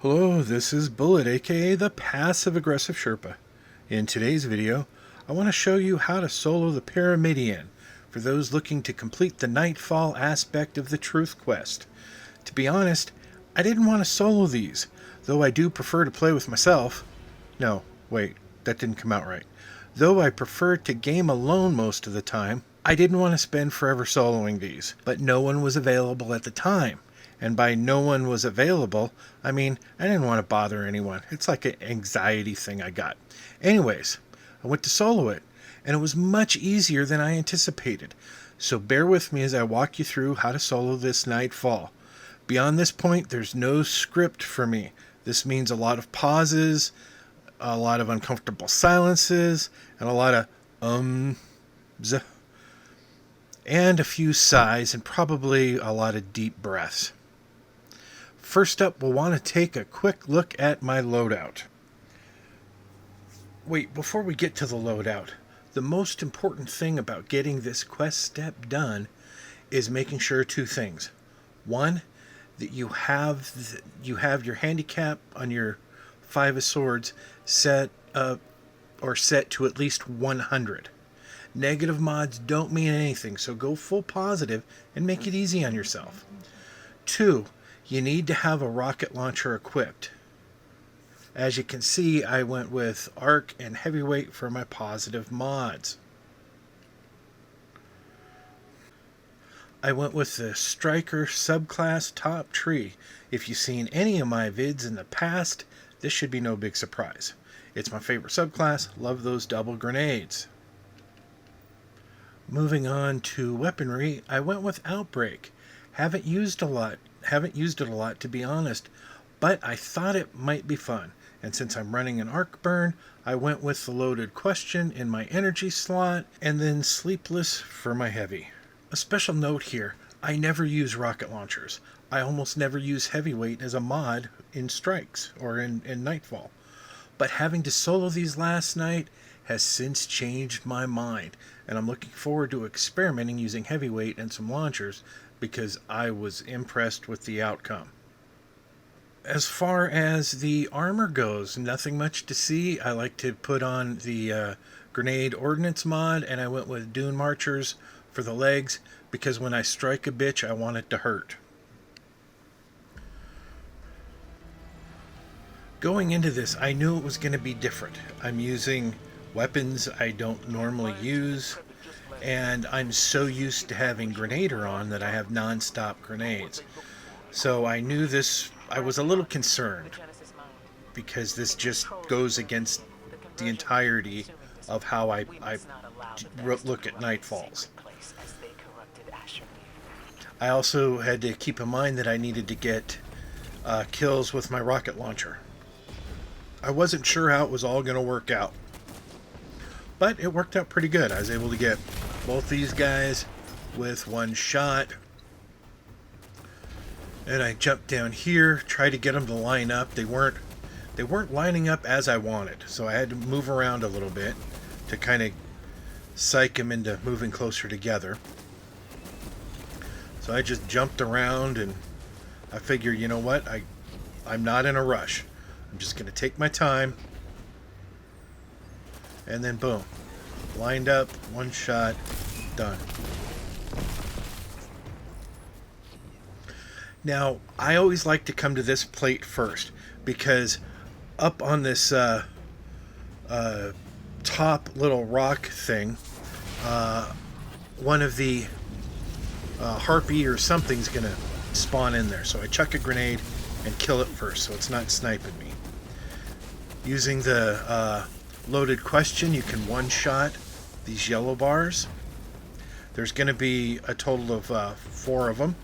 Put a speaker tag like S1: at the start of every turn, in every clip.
S1: Hello, this is Bullet, aka the Passive Aggressive Sherpa. In today's video, I want to show you how to solo the Pyramidion for those looking to complete the Nightfall aspect of the Truth Quest. To be honest, I didn't want to solo these, though I do prefer to play with myself. No, wait, that didn't come out right. Though I prefer to game alone most of the time, I didn't want to spend forever soloing these, but no one was available at the time. And by no one was available, I mean, I didn't want to bother anyone. It's like an anxiety thing I got. Anyways, I went to solo it, and it was much easier than I anticipated. So bear with me as I walk you through how to solo this Nightfall. Beyond this point, there's no script for me. This means a lot of pauses, a lot of uncomfortable silences, and a lot of ums, and a few sighs, and probably a lot of deep breaths. First up, we'll want to take a quick look at my loadout. Wait, before we get to the loadout, the most important thing about getting this quest step done is making sure two things. One, that you have your handicap on your 5 of Swords set to at least 100. Negative mods don't mean anything, so go full positive and make it easy on yourself. 2, you need to have a rocket launcher equipped. As you can see, I went with arc and heavyweight for my positive mods. I went with the striker subclass top tree. If you've seen any of my vids in the past, this should be no big surprise. It's my favorite subclass. Love those double grenades. Moving on to weaponry, I went with Outbreak. Haven't used it a lot to be honest, but I thought it might be fun. And since I'm running an arc burn, I went with the loaded question in my energy slot, and then Sleepless for my heavy. A special note here, I never use rocket launchers. I almost never use heavyweight as a mod in strikes or in Nightfall. But having to solo these last night has since changed my mind, and I'm looking forward to experimenting using heavyweight and some launchers because I was impressed with the outcome. As far as the armor goes, nothing much to see. I like to put on the grenade ordnance mod, and I went with Dune Marchers for the legs because when I strike a bitch, I want it to hurt. Going into this, I knew it was going to be different. I'm using weapons I don't normally use, and I'm so used to having Grenader on that I have non-stop grenades. So I knew this, I was a little concerned because this just goes against the entirety of how I look at Nightfalls. I also had to keep in mind that I needed to get kills with my rocket launcher. I wasn't sure how it was all going to work out, but it worked out pretty good. I was able to get both these guys with one shot, and I jumped down here, tried to get them to line up. They weren't lining up as I wanted, so I had to move around a little bit to kind of psych them into moving closer together. So I just jumped around, and I figured, you know what, I'm not in a rush. I'm just going to take my time, and then boom, lined up, one shot, done. Now, I always like to come to this plate first because up on this top little rock thing, one of the harpy or something's going to spawn in there. So I chuck a grenade and kill it first so it's not sniping me. Using the loaded question, you can one-shot these yellow bars. There's going to be a total of 4 of them.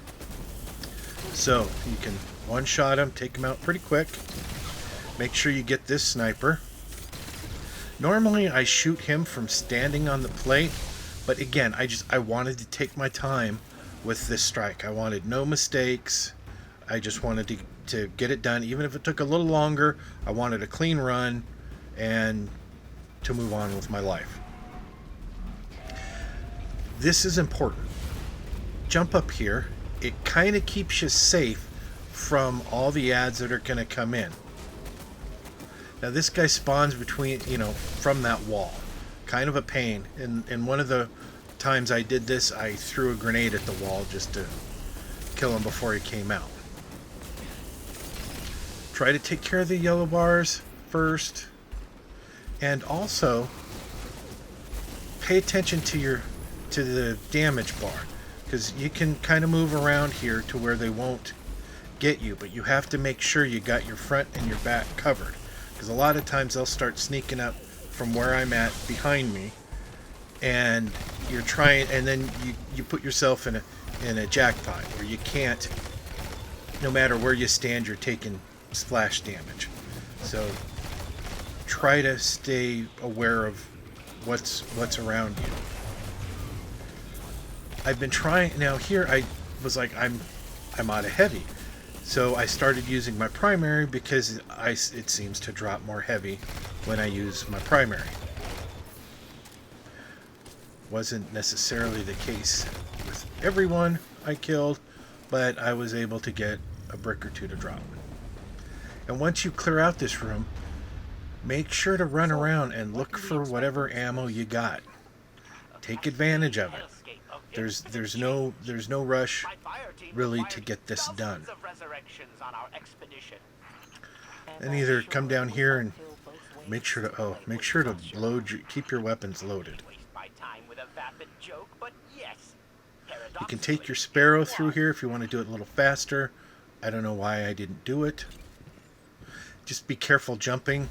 S1: So you can one-shot them, take them out pretty quick. Make sure you get this sniper. Normally I shoot him from standing on the plate, but again, I wanted to take my time with this strike. I wanted no mistakes. I just wanted to get it done. Even if it took a little longer, I wanted a clean run and to move on with my life. This is important. Jump up here. It kind of keeps you safe from all the ads that are going to come in. Now this guy spawns between, from that wall. Kind of a pain. And one of the times I did this, I threw a grenade at the wall just to kill him before he came out. Try to take care of the yellow bars first. And also pay attention to the damage bar, because you can kind of move around here to where they won't get you, but you have to make sure you got your front and your back covered, because a lot of times they'll start sneaking up from where I'm at behind me, and you're trying, and then you put yourself in a jackpot where you can't, no matter where you stand, you're taking splash damage. So try to stay aware of what's around you. I've been trying, now here I was like, I'm out of heavy. So I started using my primary because it seems to drop more heavy when I use my primary. Wasn't necessarily the case with everyone I killed, but I was able to get a brick or two to drop. And once you clear out this room, make sure to run around and look for whatever ammo you got. Take advantage of it. There's no rush really to get this done. And either come down here and make sure to keep your weapons loaded. You can take your sparrow through here if you want to do it a little faster. I don't know why I didn't do it. Just be careful jumping.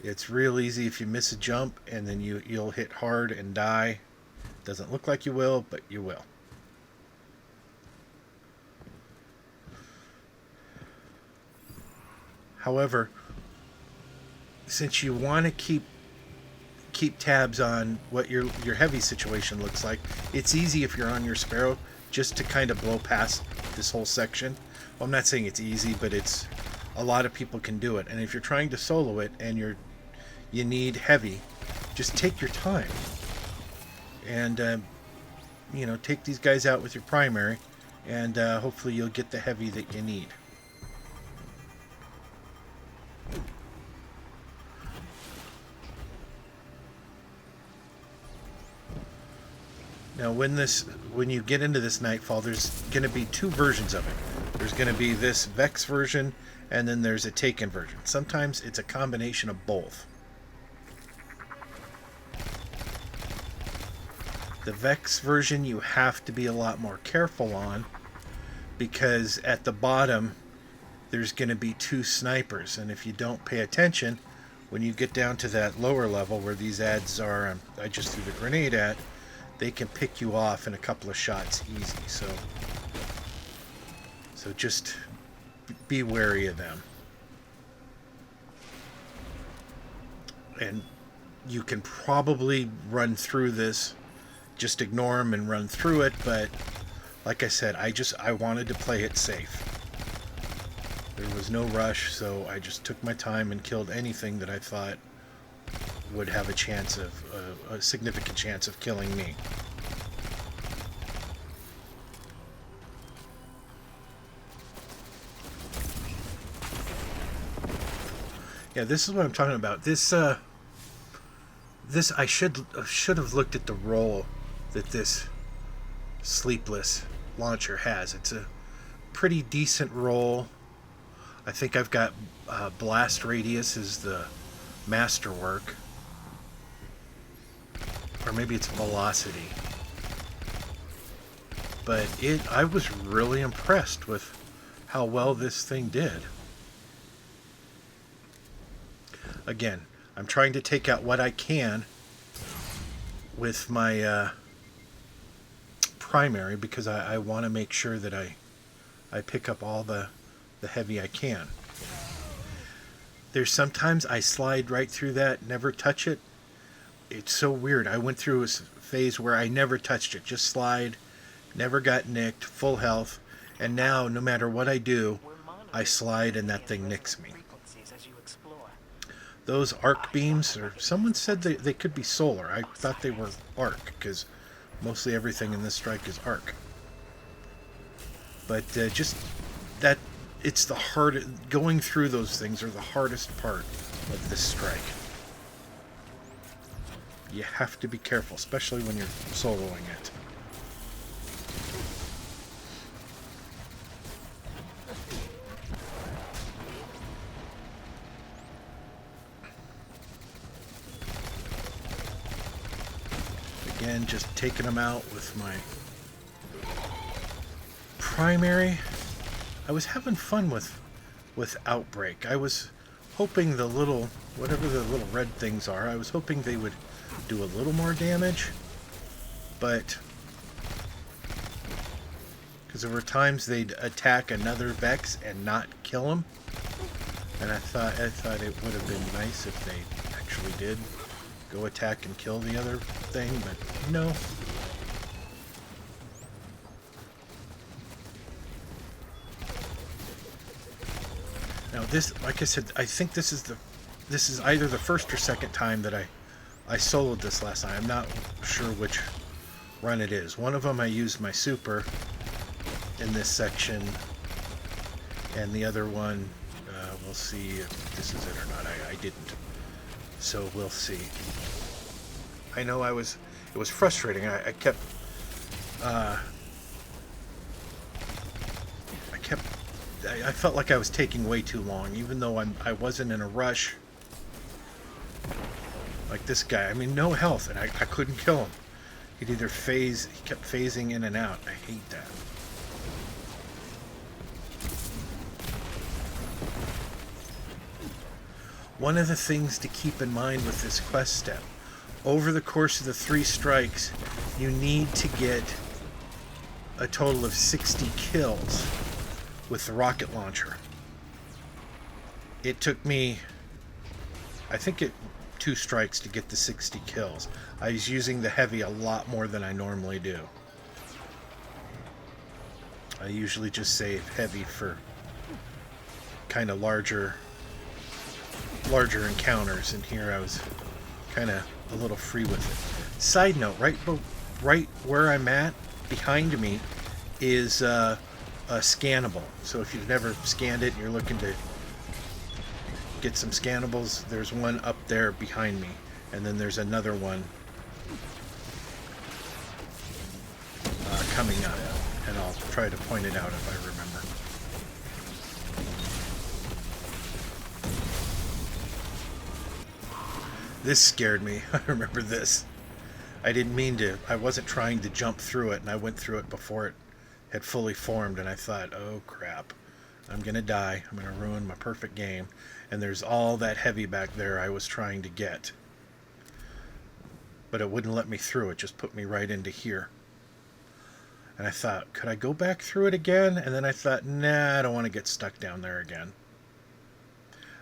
S1: It's real easy if you miss a jump and then you'll hit hard and die. Doesn't look like you will, but you will. However, since you want to keep tabs on what your heavy situation looks like, it's easy if you're on your sparrow just to kind of blow past this whole section. Well, I'm not saying it's easy, but a lot of people can do it. And if you're trying to solo it and you need heavy, just take your time. And, take these guys out with your primary, and hopefully you'll get the heavy that you need. Now, when you get into this Nightfall, there's going to be two versions of it. There's going to be this Vex version, and then there's a Taken version. Sometimes it's a combination of both. The Vex version you have to be a lot more careful on, because at the bottom there's going to be two snipers, and if you don't pay attention, when you get down to that lower level where these ads are, I just threw the grenade at, they can pick you off in a couple of shots easy. So just be wary of them. And you can probably run through this. Just ignore them and run through it, but like I said, I wanted to play it safe. There was no rush, so I just took my time and killed anything that I thought would have a significant chance of killing me. Yeah, this is what I'm talking about. This I should have looked at the role that this sleepless launcher has. It's a pretty decent roll. I think I've got blast radius is the masterwork, or maybe it's velocity. But I was really impressed with how well this thing did. Again, I'm trying to take out what I can with my primary, because I want to make sure that I pick up all the heavy I can. There's sometimes I slide right through that, never touch it. It's so weird. I went through a phase where I never touched it, just slide, never got nicked, full health, and now no matter what I do, I slide and that thing nicks me. Those arc beams, or someone said they could be solar. I thought they were arc, because mostly everything in this strike is arc. But just that it's the hardest. Going through those things are the hardest part of this strike. You have to be careful, especially when you're soloing it. Again, just taking them out with my primary. I was having fun with Outbreak. I was hoping the little, whatever the little red things are, I was hoping they would do a little more damage, but because there were times they'd attack another Vex and not kill him, and I thought it would have been nice if they actually did go attack and kill the other thing, but no. Now this, like I said, I think this is either the first or second time that I soloed this last night. I'm not sure which run it is. One of them I used my super in this section, and the other one, we'll see if this is it or not. I didn't. So we'll see. I know it was frustrating. I felt like I was taking way too long, even though I wasn't in a rush. Like this guy, I mean, no health, and I couldn't kill him. He'd either phase, he kept phasing in and out. I hate that. One of the things to keep in mind with this quest step, over the course of the 3 strikes, you need to get a total of 60 kills with the rocket launcher. It took me, I think 2 strikes to get the 60 kills. I was using the heavy a lot more than I normally do. I usually just save heavy for kind of larger encounters, and here I was kind of a little free with it. Side note, right where I'm at, behind me, is a scannable. So if you've never scanned it and you're looking to get some scannables, there's one up there behind me, and then there's another one coming up, and I'll try to point it out if I remember. This scared me. I remember this. I didn't mean to. I wasn't trying to jump through it, and I went through it before it had fully formed, and I thought, oh crap, I'm gonna die. I'm gonna ruin my perfect game. And there's all that heavy back there I was trying to get, but it wouldn't let me through. It just put me right into here. And I thought, could I go back through it again? And then I thought, nah, I don't want to get stuck down there again.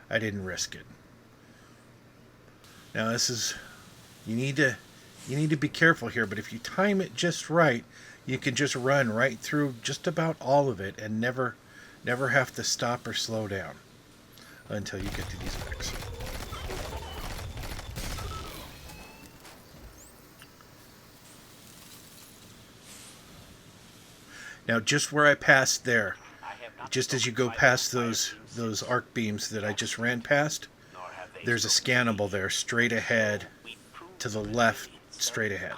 S1: I didn't risk it. Now this is, you need to be careful here, but if you time it just right, you can just run right through just about all of it and never have to stop or slow down until you get to these Vex. Now just where I passed there, just as you go past those arc beams that I just ran past, there's a scannable there straight ahead, to the left, straight ahead.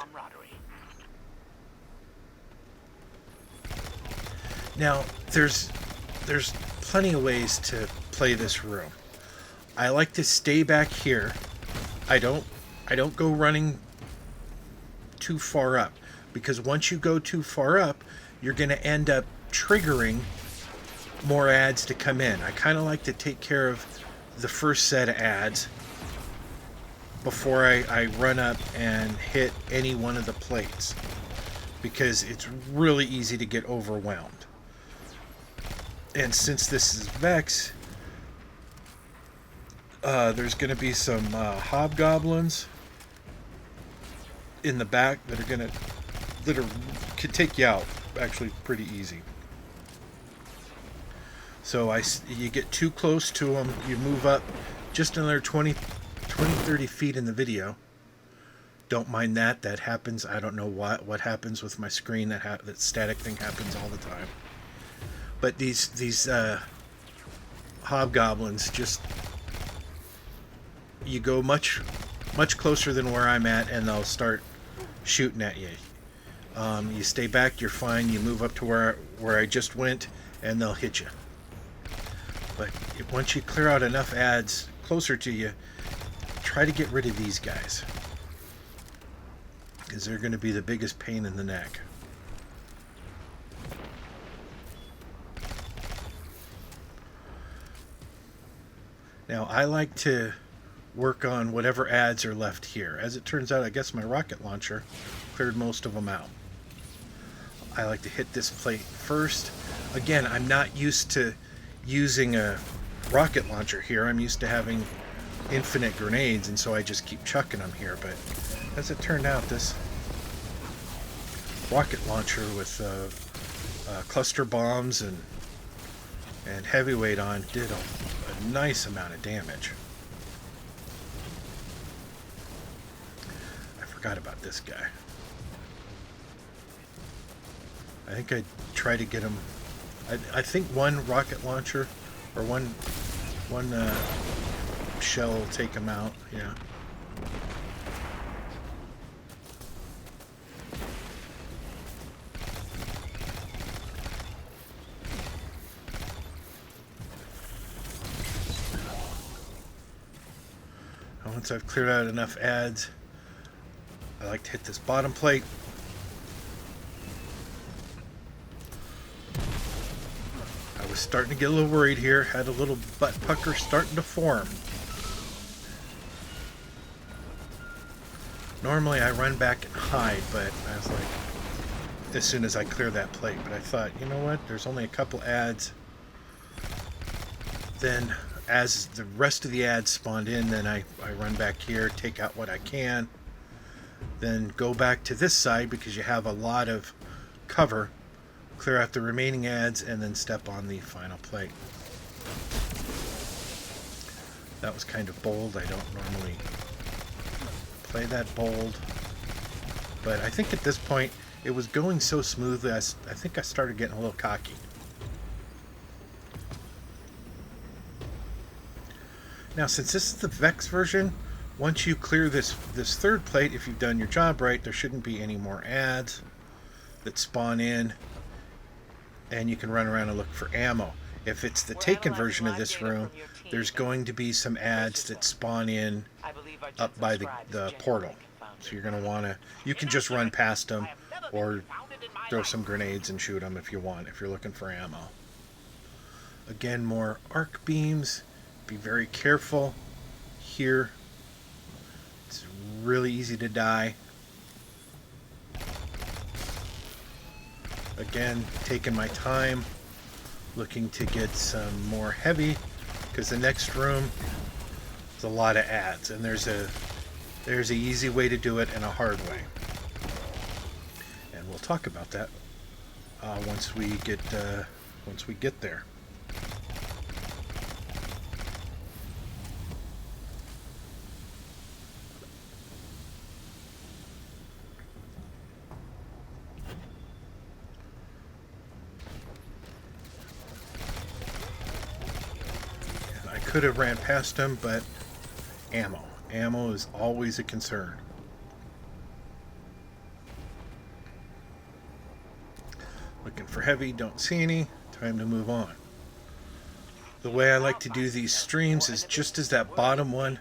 S1: Now there's plenty of ways to play this room. I like to stay back here. I don't go running too far up, because once you go too far up, you're going to end up triggering more ads to come in. I kind of like to take care of the first set of ads before I run up and hit any one of the plates, because it's really easy to get overwhelmed. And since this is Vex, there's going to be some hobgoblins in the back that could take you out actually pretty easy. So you get too close to them, you move up just another 20-30 feet in the video. Don't mind that. That happens. I don't know what happens with my screen. That static thing happens all the time. But these hobgoblins, just you go much closer than where I'm at, and they'll start shooting at you. You stay back, you're fine. You move up to where I just went, and they'll hit you. But once you clear out enough adds closer to you, try to get rid of these guys, because they're going to be the biggest pain in the neck. Now, I like to work on whatever adds are left here. As it turns out, I guess my rocket launcher cleared most of them out. I like to hit this plate first. Again, I'm not used to using a rocket launcher here. I'm used to having infinite grenades, and so I just keep chucking them here. But as it turned out, this rocket launcher with cluster bombs and heavyweight on did a nice amount of damage. I forgot about this guy. I think I try to get him. I think one rocket launcher or one shell will take him out. Yeah. Once I've cleared out enough adds, I like to hit this bottom plate. I was starting to get a little worried here, had a little butt pucker starting to form. Normally I run back and hide, but I was like, as soon as I clear that plate, but I thought, you know what, there's only a couple adds. Then as the rest of the ads spawned in, then I run back here, take out what I can, then go back to this side because you have a lot of cover, clear out the remaining ads, and then step on the final plate. That was kind of bold. I don't normally play that bold, but I think at this point it was going so smoothly, I think I started getting a little cocky. Now, since this is the Vex version, once you clear this third plate, if you've done your job right, there shouldn't be any more ads that spawn in, and you can run around and look for ammo. If it's the Taken version of this room, there's going to be some ads that spawn in up by the portal. So you're going to want to, you can just run past them or throw some grenades and shoot them if you want, if you're looking for ammo. Again, more arc beams. Be very careful here. It's really easy to die. Again, taking my time, looking to get some more heavy, because the next room is a lot of ads, and there's a easy way to do it and a hard way. And we'll talk about that once we get there. Could have ran past him, but ammo is always a concern. Looking for heavy, don't see any, time to move on. The way I like to do these streams is just as that bottom one,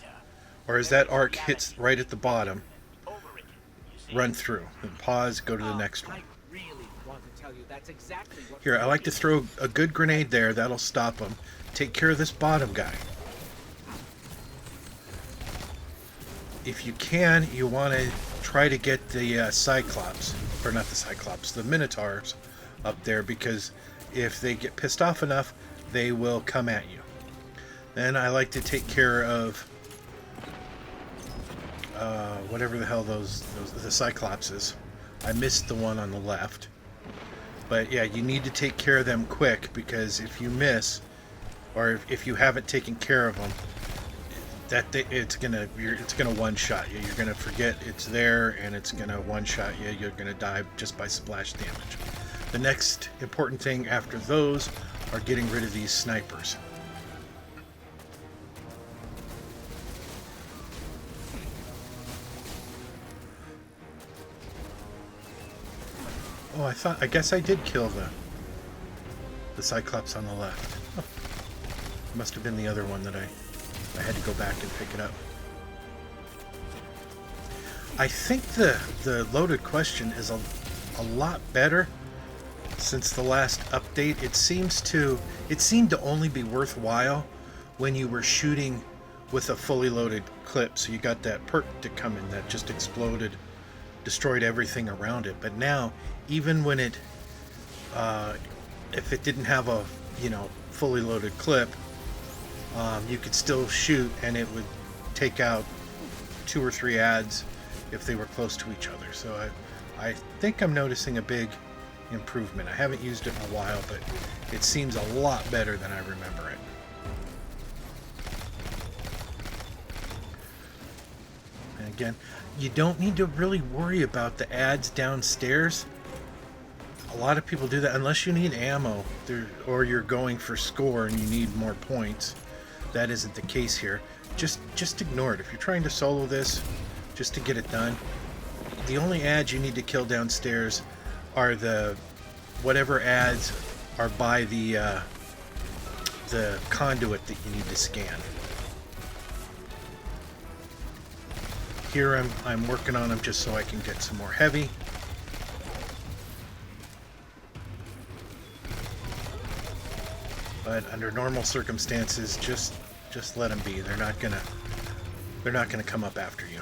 S1: or as that arc hits right at the bottom, run through and pause, go to the next one. Here, I like to throw a good grenade there, that'll stop them. Take care of this bottom guy. If you can, you want to try to get the Cyclops, or not the Cyclops, the Minotaurs up there, because if they get pissed off enough, they will come at you. Then I like to take care of whatever the hell the Cyclops is. I missed the one on the left. But yeah, you need to take care of them quick, because if you miss, or if you haven't taken care of them, it's gonna one-shot you. You're gonna forget it's there, and it's gonna one-shot you. You're gonna die just by splash damage. The next important thing after those are getting rid of these snipers. Oh, I guess I did kill the Cyclops on the left. Oh, must have been the other one that I had to go back and pick it up. I think the loaded question is a lot better since the last update. It seemed to only be worthwhile when you were shooting with a fully loaded clip, so you got that perk to come in that just exploded, destroyed everything around it. But now, even when it if it didn't have a fully loaded clip, you could still shoot and it would take out 2 or 3 ads if they were close to each other. So I think I'm noticing a big improvement. I haven't used it in a while, but it seems a lot better than I remember it. And again, you don't need to really worry about the ads downstairs. A lot of people do that unless you need ammo or you're going for score and you need more points. That isn't the case here. Just ignore it. If you're trying to solo this just to get it done, the only ads you need to kill downstairs are whatever ads are by the conduit that you need to scan. Here I'm working on them just so I can get some more heavy. But under normal circumstances, just let them be. They're not gonna come up after you.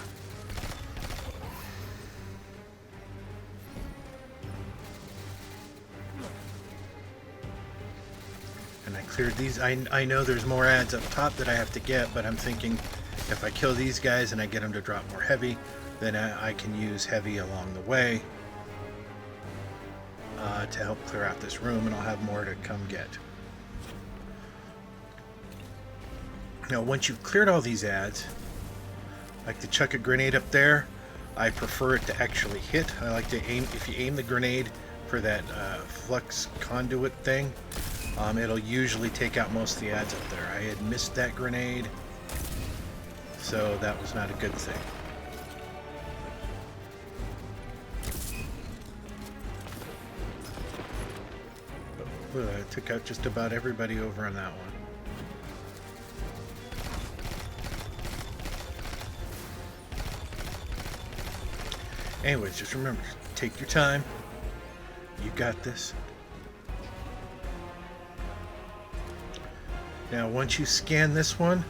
S1: And I cleared these. I know there's more ads up top that I have to get, but I'm thinking if I kill these guys and I get them to drop more heavy, then I can use heavy along the way to help clear out this room, and I'll have more to come get. Now, once you've cleared all these ads, like to chuck a grenade up there, I prefer it to actually hit. I like to aim, if you aim the grenade for that flux conduit thing, it'll usually take out most of the ads up there. I had missed that grenade, so that was not a good thing. I took out just about everybody over on that one. Anyways, just remember, take your time. You got this. Now, once you scan this one,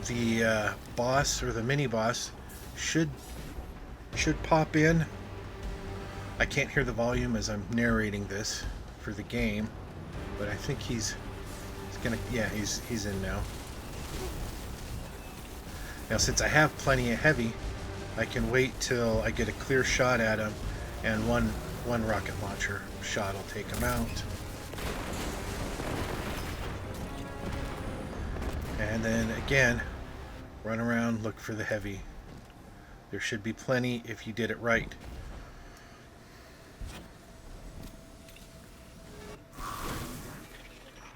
S1: the boss or the mini boss should pop in. I can't hear the volume as I'm narrating this for the game, but I think he's gonna. Yeah, he's in now. Now, since I have plenty of heavy, I can wait till I get a clear shot at him, and one rocket launcher shot will take him out. And then again, run around, look for the heavy. There should be plenty if you did it right.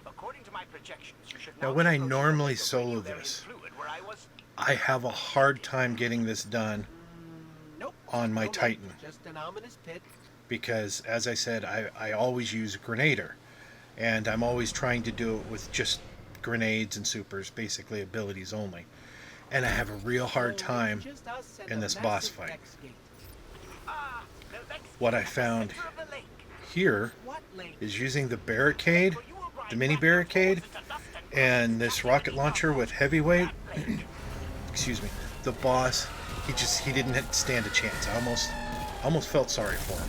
S2: According to my projections, you should
S1: Now, when I normally solo this, I have a hard time getting this done on my Titan.
S2: Just an ominous pit.
S1: Because, as I said, I always use a grenader. And I'm always trying to do it with just grenades and supers, basically abilities only. And I have a real hard time in this boss fight. What I found here is using the barricade, the mini barricade, and this rocket launcher with heavyweight. Excuse me. The boss, he didn't stand a chance. I almost felt sorry for him.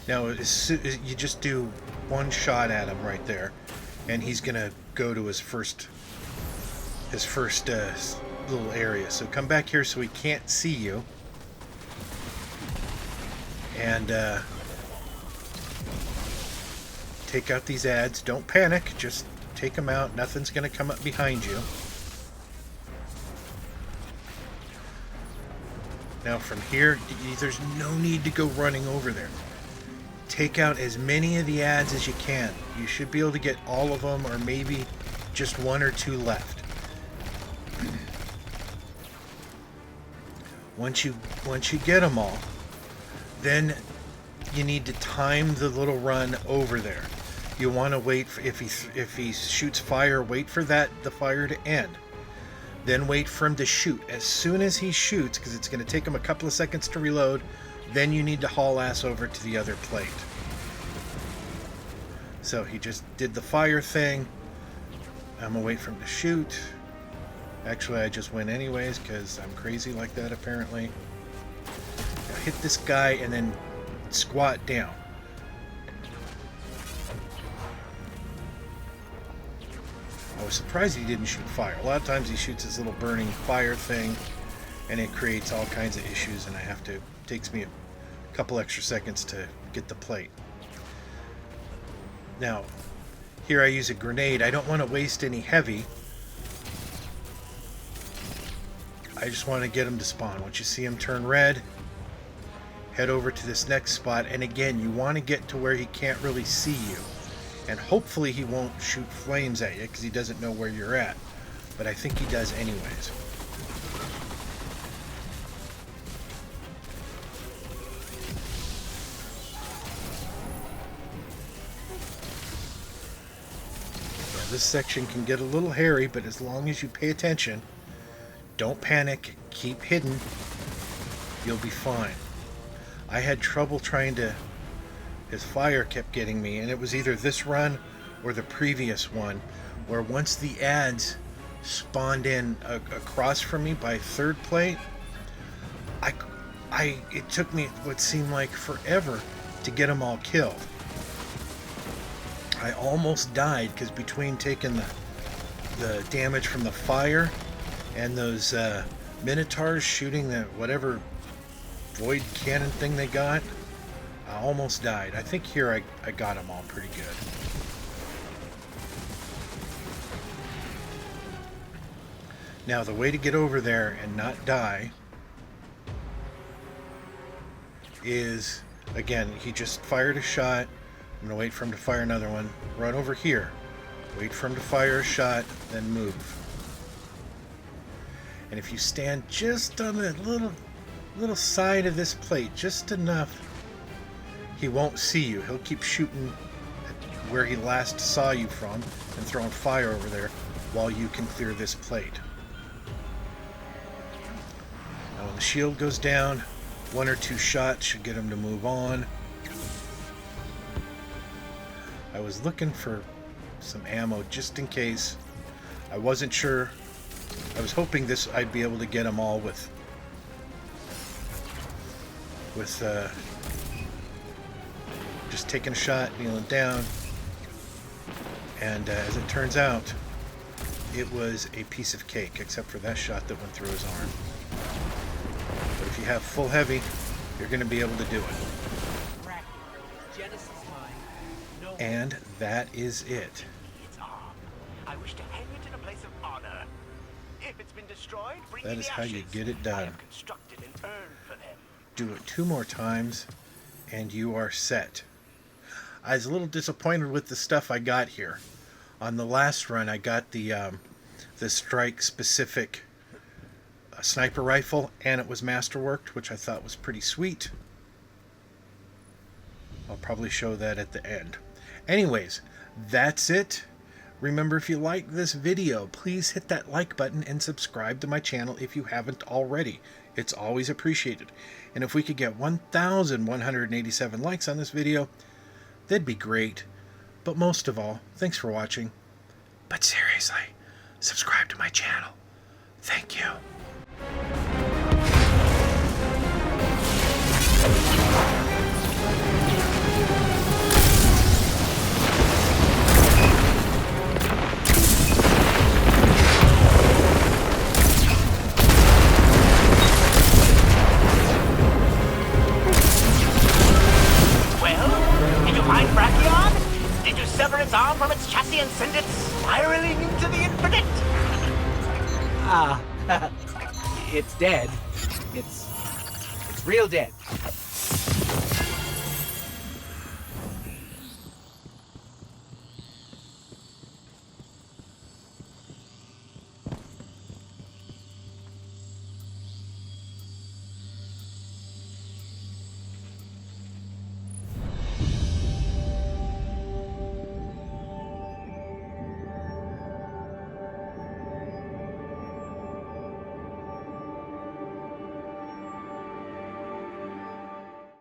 S1: Now, you just do one shot at him right there, and he's gonna go to his first little area. So come back here so he can't see you, and take out these ads. Don't panic. Just take them out. Nothing's gonna come up behind you. Now from here, there's no need to go running over there. Take out as many of the ads as you can. You should be able to get all of them, or maybe just 1 or 2 left. Once you get them all, Then you need to time the little run over there. You want to wait for, if he shoots fire, wait for the fire to end. Then wait for him to shoot. As soon as he shoots, because it's going to take him a couple of seconds to reload, then you need to haul ass over to the other plate. So he just did the fire thing. I'm gonna wait for him to shoot. Actually, I just went anyways because I'm crazy like that apparently. Now hit this guy and then squat down. I was surprised he didn't shoot fire. A lot of times he shoots this little burning fire thing and it creates all kinds of issues, and it takes me a couple extra seconds to get the plate. Now, here I use a grenade. I don't want to waste any heavy. I just want to get him to spawn. Once you see him turn red, head over to this next spot, and again, you want to get to where he can't really see you. And hopefully he won't shoot flames at you because he doesn't know where you're at. But I think he does anyways. Yeah, this section can get a little hairy, but as long as you pay attention, don't panic, keep hidden, you'll be fine. I had trouble trying to... His fire kept getting me, and it was either this run or the previous one, where once the ads spawned in across from me by third plate, it took me what seemed like forever to get them all killed. I almost died because between taking the damage from the fire and those minotaurs shooting the whatever void cannon thing they got, I almost died. I think here I got them all pretty good. Now the way to get over there and not die is, again, he just fired a shot. I'm going to wait for him to fire another one. Run over here. Wait for him to fire a shot, then move. And if you stand just on the little side of this plate, just enough, he won't see you. He'll keep shooting at where he last saw you from and throwing fire over there while you can clear this plate. Now when the shield goes down, 1 or 2 shots should get him to move on. I was looking for some ammo just in case. I wasn't sure. I was hoping I'd be able to get them all with just taking a shot, kneeling down, and as it turns out, it was a piece of cake, except for that shot that went through his arm. But if you have full heavy, you're going to be able to do it. And that is it.
S2: Its arm. I wish to hang it in a place of honor. If it's been destroyed, bring
S1: That
S2: me
S1: is
S2: the
S1: how you
S2: ashes.
S1: get it
S2: I
S1: done.
S2: have constructed an urn for them.
S1: Do it 2 more times, and you are set. I was a little disappointed with the stuff I got here. On the last run, I got the strike specific sniper rifle, and it was masterworked, which I thought was pretty sweet. I'll probably show that at the end. Anyways, that's it. Remember, if you like this video, please hit that like button and subscribe to my channel if you haven't already. It's always appreciated. And if we could get 1,187 likes on this video, that'd be great. But most of all, thanks for watching. But seriously, subscribe to my channel. Thank you.
S2: Well, did you find Fragment? Did you sever its arm from its chassis and send it spiraling into the infinite?
S3: It's dead. It's real dead.